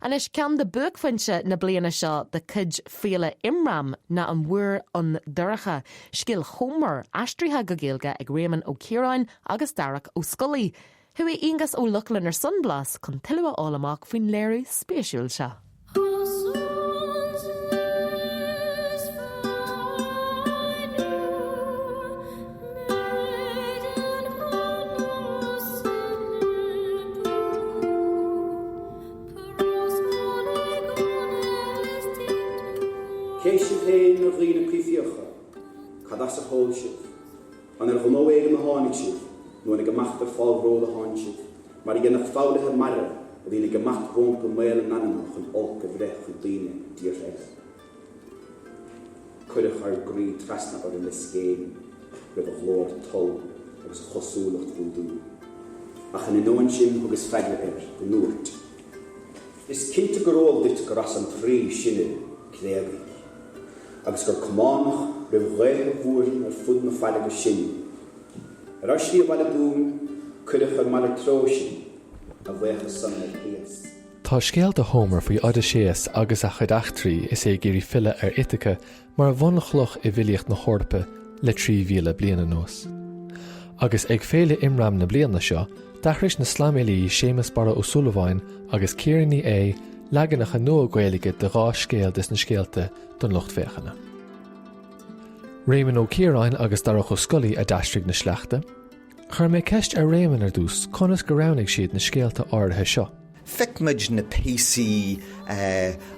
Anis cean de buachfuinte na bliana seo de cid féle imram na an bhuair an duracha scil Homer astríthe go géalga ag Raymond Ó Ciaráin agus Darach Ó Scully. Hu é ingas ó Luchlan ar sunblas chun tilwa álamach faoin léirí spéisiúil se. Ceisio hyn o'r flin y prifiocha, caddas y hol sydd, pan yr hwnnw eig yn y honig sydd, nhw'n y gymacht y ffordd rôl y hon sydd, mae'r gen y ffawd y hymara, o ddyn y gymacht gwmp y meil yn anamach yn olc y frech y dyn di'r rhaid. Cwydwch ar gri trasna o'r yn lysgein, rwyf o flod tol, agos y choswlwch fwydw. Ach yn un o'n sy'n hwgys ffegl gwnwrt. Is cynt y gyrol dit gras am 3 synnau, cnebig. Agus gur cumánach rwyf ghael y fwrn ar ffwd na ffalig y sy'n. Yr asli o bala dŵm, cwydwch ar malar trosin, a fwech y son ar hias. Tá scéal de Homer faoi Odysseus agus a chudachtrí is é géirí fille ar Ithaca mar a bhunachloch i bhilíocht na chorpa le 3,000 bliana nós. Agus ag féle imram na bliana seo, dachris na slamélí Séamus bara ó Sulliváin agus Ciarán é leganach a nua ghaelige de rá scéal dis na scéalta don luchtféchanna. Raymond Ó Ciaráin agus Darach Ó Scully a dastrig na sleachta. Chur mé ceist ar Raymond ar dús conas go raibh siad na scéalta áirithe seo. Ficmid na PC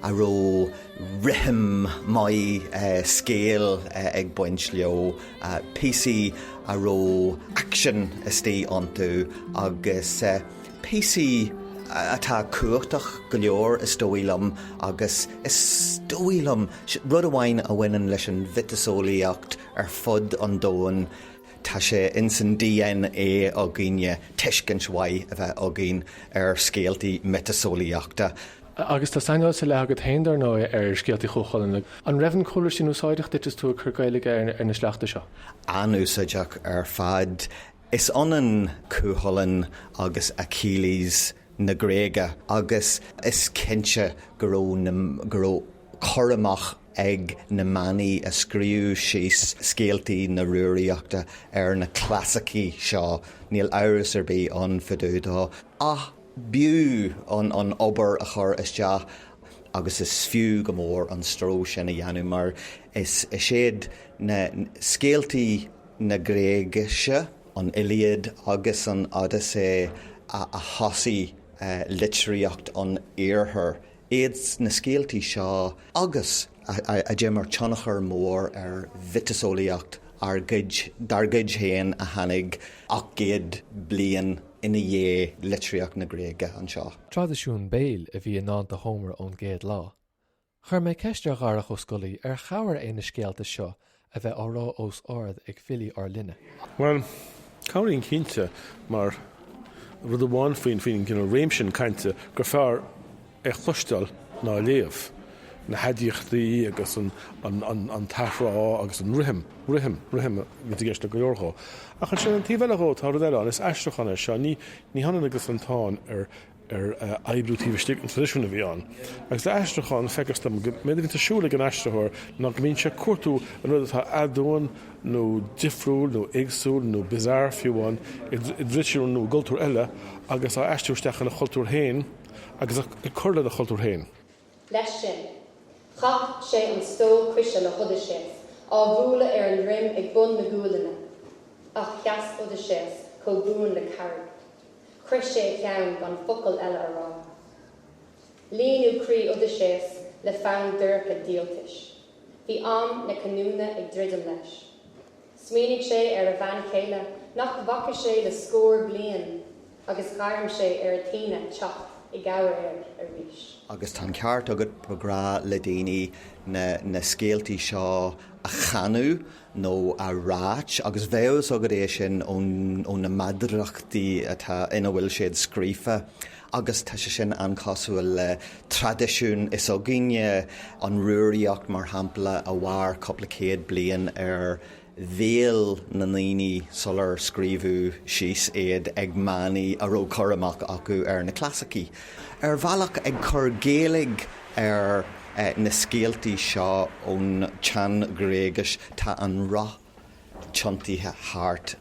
aró rihim mai scéal ag buint leo, PC aró action istí antú agus PC atá cuachtach go leor is dóilam agus is dóilam rud amháin a bhainean leis an vitasolaíocht ar fud an dóin tá sé in san DNA a gine tuiscin swaid a bheith a gin ar scéaltaí metasolaíochta. Agus tá saingáil sa le agad héindar nó ar scéaltaí chóchalanna. An raibhann coolar sin úsáideach dit is tú chucailige ar na sleachta seo. Anúsaideach ar fad is anan cúchalan agus Achilles na Gréige agus is cinse go choramach ag na manaí a scríú síos scéaltaí na ruúíochta ar na clásací seo níl áras ar bí an fidúdá. Bú an obair a chur isteach agus is fiú go mór an stró sin a dhéanú mar is séad na scéaltaí na Gréige se an Iliad agus an Odyssey a hosaí litríocht an éarthar. Éads na scéaltaí seo agus a démar tionachar mór ar vitasolaíocht dar gid héin a hanig 8 blian ina dhé litríocht na Gréige an seo. Tradiisiún béil a bhí ná de Homer ón géad lá. Chur mé ceiste Darach Ó Scully ar chabhar é na scéalta seo a bheith árá os ard ag fili ar linne. Well, cabhraíonn cinnte mar rud amháin faoin réimsin cainte gur fearr ag chluisteáil ná léamh na hadiachtaí agus an tarrá agus an rihim mitigeiste go leorthá. A chun sin an tíbheilethó tá rud eile is eisteachanna seo ní hanan agus an táin ar aibrútíh stig an tradiisiúna bhí an. Agus le eisteachán fegus méidir tásúla an eisteair ná go mbíonn sé cuatú an rud atá adóin nó difriúil nó éagsúil nó bizarr fiúháin i drisisiún nó gultúr eile agus á eisteúirsteach na chultúr héin agus i chuirla a chultúr héin. Leis sin, chap sé an stóil cuise le chuda séas, á bhúla ar an rim ag bun na gúlainna, ach cheas ó de séas có bún le carg. Chris sé ceann gan focail eile ará. Líonú crí ó de séas le feann dúrcha díaltais. Bhí am na canúna ag dridim leis. Smínig sé ar a bhain chéile nach bhaca sé le scór blian agus gairm sé ar a tíine teach i gabhar ar ríis. Agus tá ceart agad prográ le daoine na scéaltaí seo a chanú nó a ráit agus bheos agad é sin ón na madrachtaí atá ina bhfuil siad scríofa agus tá sé sin an cosúil le tradiisiún is ó gine an ruúíocht mar hampla a bhhar coppla blian ar bhéal na naoine solar scríbhú síos iad ag manaí a ró choramach acu ar na clásací. Ar bhealach ag chur géalaigh ar na scéaltaí seo ón tean gréagais tá an rá tiontaithe thart